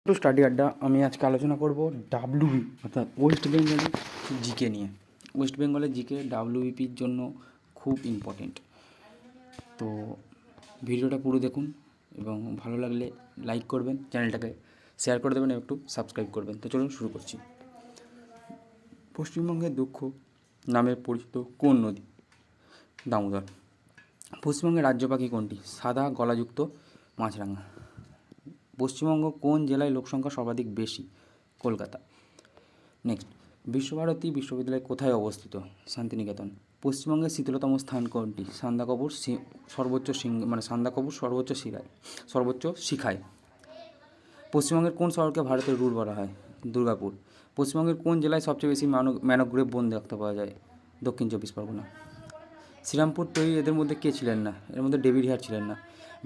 To study আড্ডা। আমি আজকে আলোচনা করব ডাব্লিউবি অর্থাৎ ওয়েস্ট বেঙ্গলের জিকে নিয়ে। ওয়েস্ট বেঙ্গলের জিকে ডাব্লিউবিপির জন্য খুব ইম্পর্টেন্ট। তো ভিডিওটা পুরো দেখুন এবং ভালো লাগলে লাইক করবেন, চ্যানেলটাকে শেয়ার করে দেবেন এবং একটু সাবস্ক্রাইব করবেন। তো চলুন শুরু করছি। পশ্চিমবঙ্গের দুঃখ নামে পরিচিত কোন নদী? দামোদর। পশ্চিমবঙ্গের রাজ্য পাখি কোনটি? সাদা গলাযুক্ত মাছরাঙা। পশ্চিমবঙ্গ কোন জেলায় লোকসংখ্যা সর্বাধিক বেশি? কলকাতা। নেক্সট, বিশ্বভারতী বিশ্ববিদ্যালয় কোথায় অবস্থিত? শান্তিনিকেতন। পশ্চিমবঙ্গের শীতলতম স্থান কোনটি? সান্দাকফু সর্বোচ্চ সর্বোচ্চ শিখায়। পশ্চিমবঙ্গের কোন শহরকে ভারতের রুট বলা হয়? দুর্গাপুর। পশ্চিমবঙ্গের কোন জেলায় সবচেয়ে বেশি ম্যানোগ্রেভ বন দেখতে পাওয়া যায়? দক্ষিণ চব্বিশ পরগনা। শ্রীরামপুর তৈরি এদের মধ্যে কে ছিলেন না? এর মধ্যে ডেভিড হেয়ার ছিলেন না।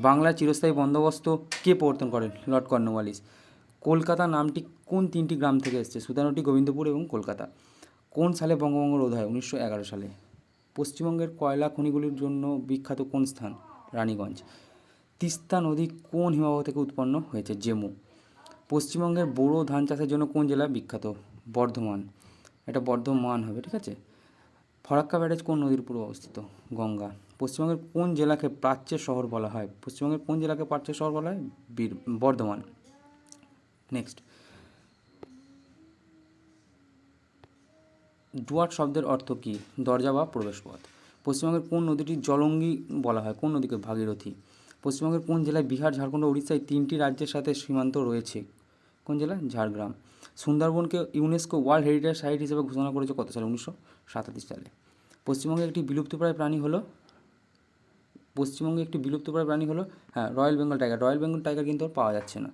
বাংলার চিরস্থায়ী বন্দোবস্ত কে প্রবর্তন করেন? Lord Cornwallis. কলকাতা নামটি কোন তিনটি গ্রাম থেকে এসেছে? সুতানুটি, গোবিন্দপুর এবং কলকাতা। কোন সালে বঙ্গভঙ্গ রোধ হয়? 1911 সালে। পশ্চিমবঙ্গের কয়লা খনিগুলির জন্য বিখ্যাত কোন স্থান? রানীগঞ্জ। তিস্তা নদী কোন হিমবাহ থেকে উৎপন্ন হয়েছে? জেমু। পশ্চিমবঙ্গের বোরো ধান চাষের জন্য কোন জেলা বিখ্যাত? বর্ধমান। এটা বর্ধমান হবে, ঠিক আছে। ফরাক্কা ব্যারেজ কোন নদীর উপর অবস্থিত? গঙ্গা। পশ্চিমবঙ্গের কোন জেলাকে প্রাচ্যের শহর বলা হয়? পশ্চিমবঙ্গের কোন জেলাকে প্রাচ্যের শহর বলা হয়? বর্ধমান। নেক্সট, ডুয়ার্ট শব্দের অর্থ কী? দরজা বা প্রবেশপথ। পশ্চিমবঙ্গের কোন নদীটি জলঙ্গি বলা হয়? কোন নদীকে? ভাগীরথী। পশ্চিমবঙ্গের কোন জেলায় বিহার, ঝাড়খণ্ড ও উড়িষ্যায় তিনটি রাজ্যের সাথে সীমান্ত রয়েছে? কোন জেলা? ঝাড়গ্রাম। সুন্দরবনকে ইউনেস্কো ওয়ার্ল্ড হেরিটেজ সাইট হিসেবে ঘোষণা করেছে কত সালে? 1937 সালে। পশ্চিমবঙ্গে একটি বিলুপ্তপ্রায় প্রাণী হলো royal Bengal tiger. Royal Bengal tiger কিন্তু আর পাওয়া যাচ্ছে না।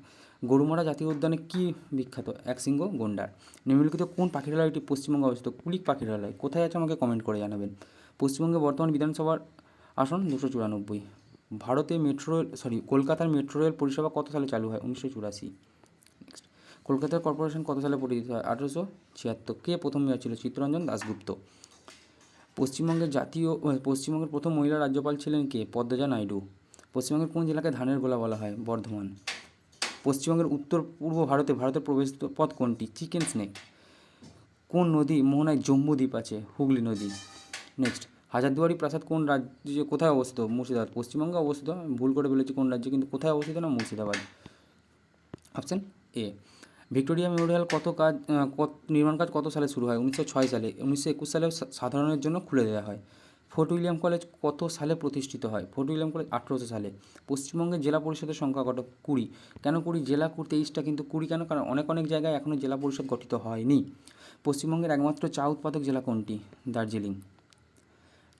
গরুমারা জাতীয় উদ্যানে কী বিখ্যাত? একশৃঙ্গ গন্ডার। নিম্নলিখিত কোন পাখিরালয়টি পশ্চিমবঙ্গে অবস্থিত? কুলিক পাখিরালয়। কোথায় আছে আমাকে কমেন্ট করে জানাবেন। পশ্চিমবঙ্গে বর্তমান বিধানসভার আসন 294। কলকাতার মেট্রো রেল পরিষেবা কত সালে চালু হয়? 1984। নেক্সট, কলকাতার কর্পোরেশন কত সালে প্রতিষ্ঠিত হয়? 1876। কে প্রথম মেয়র ছিল? চিত্তরঞ্জন দাশগুপ্ত। পশ্চিমবঙ্গের প্রথম মহিলা রাজ্যপাল ছিলেন কে? পদ্মজা নাইডু। পশ্চিমবঙ্গের কোন জেলাকে ধানের গোলা বলা হয়? বর্ধমান। পশ্চিমবঙ্গের উত্তর পূর্ব ভারতের প্রবেশ পথ কোনটি? Chicken snake. কোন নদী মোহনায় জম্বু দ্বীপ আছে? হুগলি নদী। নেক্সট, হাজারদুয়ারি প্রাসাদ কোন রাজ্যে কোথায় অবস্থিত? মুর্শিদাবাদ। পশ্চিমবঙ্গে অবস্থিত। ভুল করে বলেছি কোন রাজ্যে, কিন্তু কোথায় অবস্থিত না? Murshidabad. Option A. Victoria Memorial নির্মাণ কাজ কত সালে শুরু হয়? 1906 সালে। 1921 সালে সাধারণের জন্য খুলে দেওয়া হয়। ফোর্ট উইলিয়াম কলেজ কত সালে প্রতিষ্ঠিত হয়? ফোর্ট উইলিয়াম কলেজ 1800 সালে। পশ্চিমবঙ্গের জেলা পরিষদের সংখ্যা কত? 20। কেন 20? জেলা 23টা, কিন্তু 20 কেন? কারণ অনেক জায়গায় এখনও জেলা পরিষদ গঠিত হয়নি। পশ্চিমবঙ্গের একমাত্র চা উৎপাদক জেলা কোনটি? Darjeeling.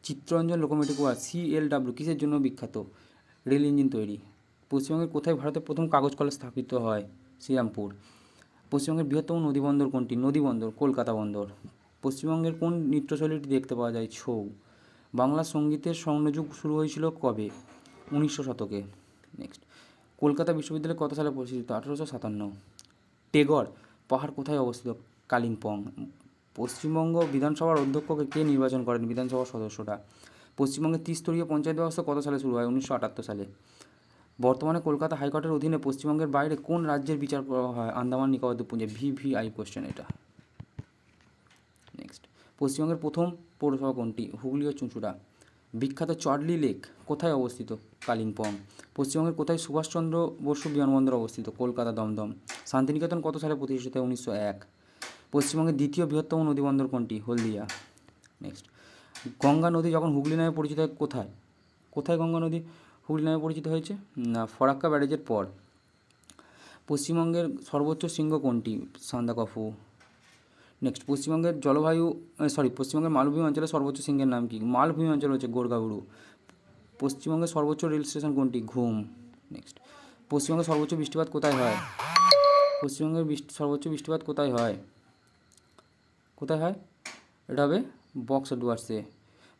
Chittaranjan locomotive works CLW কিসের জন্য বিখ্যাত? রেল ইঞ্জিন তৈরি। পশ্চিমবঙ্গের কোথায় ভারতের প্রথম কাগজ কল স্থাপিত হয়? শ্রীরামপুর। পশ্চিমবঙ্গের বৃহত্তম নদীবন্দর কোনটি? নদীবন্দর কলকাতা বন্দর। পশ্চিমবঙ্গের কোন নৃত্যশৈলীটি দেখতে পাওয়া যায়? ছৌ। বাংলা সঙ্গীতের স্বর্ণযুগ শুরু হয়েছিল কবে? 1900 শতকে। নেক্সট, কলকাতা বিশ্ববিদ্যালয় কত সালে প্রতিষ্ঠিত? 1857। টেগর পাহাড় কোথায় অবস্থিত? কালিম্পং। পশ্চিমবঙ্গ বিধানসভার অধ্যক্ষকে কে নির্বাচন করেন? বিধানসভার সদস্যরা। পশ্চিমবঙ্গের ত্রিস্তরীয় পঞ্চায়েত ব্যবস্থা কত সালে শুরু হয়? 1978 সালে। বর্তমানে কলকাতা হাইকোর্টের অধীনে পশ্চিমবঙ্গের বাইরে কোন রাজ্যের বিচার করা হয়? আন্দামান নিকোবর দ্বীপপুঞ্জে। VVI কোশ্চেন এটা। নেক্সট, পশ্চিমবঙ্গের প্রথম পৌরসভা কোনটি? হুগলি ও চুঁচুড়া। বিখ্যাত চডলি লেক কোথায় অবস্থিত? কালিম্পং। পশ্চিমবঙ্গের কোথায় সুভাষচন্দ্র বসু বিমানবন্দর অবস্থিত? কলকাতা দমদম। শান্তিনিকেতন কত সালে প্রতিষ্ঠিত হয়? 1901। পশ্চিমবঙ্গের দ্বিতীয় বৃহত্তম নদীবন্দর কোনটি? হলদিয়া। নেক্সট, গঙ্গা নদী যখন হুগলি নামে পরিচিত হয় কোথায় গঙ্গা নদী হুগলি নামে পরিচিত হয়েছে? না, ফরাক্কা ব্যারেজের পর। পশ্চিমবঙ্গের সর্বোচ্চ শৃঙ্গ কোনটি? সান্দাকফু। নেক্সট, পশ্চিমবঙ্গের মালভূমি অঞ্চলের সর্বোচ্চ শৃঙ্গের নাম কি? মালভূমি অঞ্চল হচ্ছে গোরগাবুড়ু। পশ্চিমবঙ্গের সর্বোচ্চ রেল স্টেশন কোনটি? ঘুম। নেক্সট, পশ্চিমবঙ্গের সর্বোচ্চ বৃষ্টিপাত কোথায় হয়? সর্বোচ্চ বৃষ্টিপাত কোথায় হয়? এটা হবে বক্সা ডুয়ার্সে।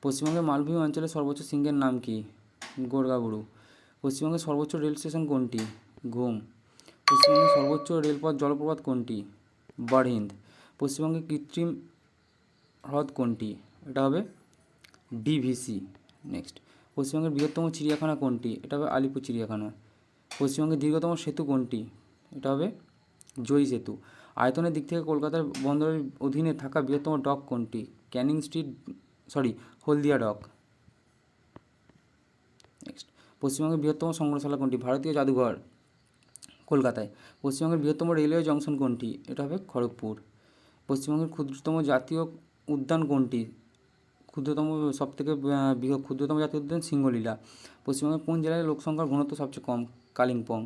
পশ্চিমবঙ্গের মালভূমি অঞ্চলের সর্বোচ্চ শৃঙ্গের নাম কি? গোরগাবুড়ু। পশ্চিমবঙ্গের সর্বোচ্চ রেল স্টেশন কোনটি? ঘুম। পশ্চিমবঙ্গের সর্বোচ্চ রেলপথ জলপ্রপাত কোনটি? বারহিন্দ। পশ্চিমবঙ্গের কৃত্রিম হ্রদ কোনটি? এটা হবে DVC। নেক্সট, পশ্চিমবঙ্গের বৃহত্তম চিড়িয়াখানা কোনটি? এটা হবে আলিপুর চিড়িয়াখানা। পশ্চিমবঙ্গের দীর্ঘতম সেতু কোনটি? এটা হবে জয়ী সেতু। আয়তনের দিক থেকে কলকাতার বন্দরের অধীনে থাকা বৃহত্তম ডক কোনটি? ক্যানিং স্ট্রিট হলদিয়া ডক। নেক্সট, পশ্চিমবঙ্গের বৃহত্তম সংগ্রহশালা কোনটি? ভারতীয় জাদুঘর, কলকাতায়। পশ্চিমবঙ্গের বৃহত্তম রেলওয়ে জংশন কোনটি? এটা হবে খড়গপুর। পশ্চিমবঙ্গের ক্ষুদ্রতম জাতীয় উদ্যান কোনটি? ক্ষুদ্রতম জাতীয় উদ্যান সিংহলীলা। পশ্চিমবঙ্গের কোন জেলায় লোকসংখ্যার ঘনত্ব সবচেয়ে কম? কালিম্পং।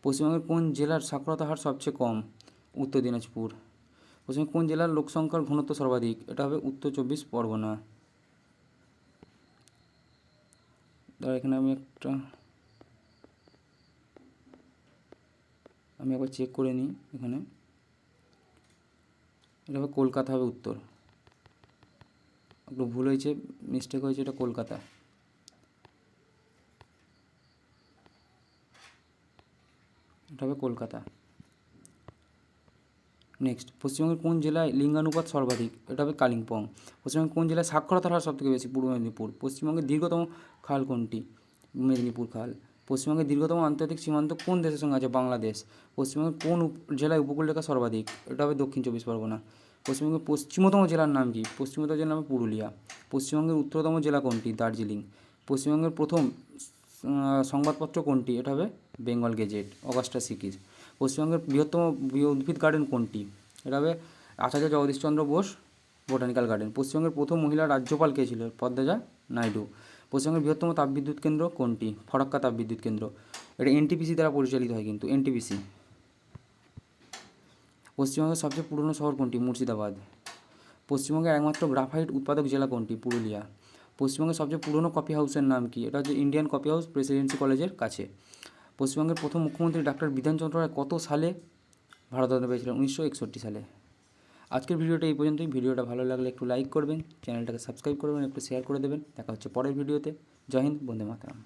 পশ্চিমবঙ্গের কোন জেলার সাক্ষরতা হার সবচেয়ে কম? উত্তর দিনাজপুর। পশ্চিমবঙ্গের কোন জেলার লোকসংখ্যার ঘনত্ব সর্বাধিক? এটা হবে উত্তর 24 পরগনা। এখানে আমি একবার চেক করে নিই। এখানে এটা হবে কলকাতা, হবে উত্তর। একটু ভুল হয়েছে, মিস্টেক হয়েছে, এটা কলকাতা। এটা হবে কলকাতা। নেক্সট, পশ্চিমবঙ্গের কোন জেলায় লিঙ্গানুপাত সর্বাধিক? এটা হবে কালিম্পং। পশ্চিমবঙ্গের কোন জেলায় সাক্ষরতার হার সবথেকে বেশি? পূর্ব মেদিনীপুর। পশ্চিমবঙ্গের দীর্ঘতম খাল কোনটি? মেদিনীপুর খাল। পশ্চিমবঙ্গের দীর্ঘতম আন্তর্জাতিক সীমান্ত কোন দেশের সঙ্গে আছে? বাংলাদেশ। পশ্চিমবঙ্গের কোন জেলায় উপকূলরেখা সর্বাধিক? এটা হবে দক্ষিণ 24 পরগনা। পশ্চিমবঙ্গের পশ্চিমতম জেলার নাম কি? পশ্চিমতম জেলার নাম পুরুলিয়া। পশ্চিমবঙ্গের উত্তরতম জেলা কোনটি? দার্জিলিং। পশ্চিমবঙ্গের প্রথম সংবাদপত্র কোনটি? এটা হবে বেঙ্গল গেজেট, অগাস্টা সিকিস। পশ্চিমবঙ্গের বৃহত্তম উদ্ভিদ গার্ডেন কোনটি? এটা হবে আচার্য জগদীশচন্দ্র বোস বোটানিক্যাল গার্ডেন। পশ্চিমবঙ্গের প্রথম মহিলা রাজ্যপাল কে ছিল? পদ্মজা নাইডু। পশ্চিমবঙ্গের বৃহত্তম তাপবিদ্যুৎ কেন্দ্র কোনটি? ফরাক্কা তাপবিদ্যুৎ কেন্দ্র। এটা এনটিপিসি দ্বারা পরিচালিত হয়, কিন্তু এনটিপিসি। পশ্চিমবঙ্গের সবচেয়ে পুরনো শহর কোনটি? মুর্শিদাবাদ। পশ্চিমবঙ্গের একমাত্র গ্রাফাইট উৎপাদক জেলা কোনটি? পুরুলিয়া। পশ্চিমবঙ্গের সবচেয়ে পুরনো কফি হাউসের নাম কি? এটা হচ্ছে ইন্ডিয়ান কফি হাউস, প্রেসিডেন্সি কলেজের কাছে। পশ্চিমবঙ্গের প্রথম মুখ্যমন্ত্রী ডাক্তার বিধানচন্দ্র রায় কত সালে ভারতরত্ন পেয়েছিলেন? 1961 সালে। আজকের ভিডিওটা এই পর্যন্তই। ভিডিওটা ভালো লাগলে একটু লাইক করবেন, চ্যানেলটাকে সাবস্ক্রাইব করবেন, একটু শেয়ার করে দেবেন। দেখা হচ্ছে পরের ভিডিওতে। জয় হিন্দ, বন্দে মাতরম।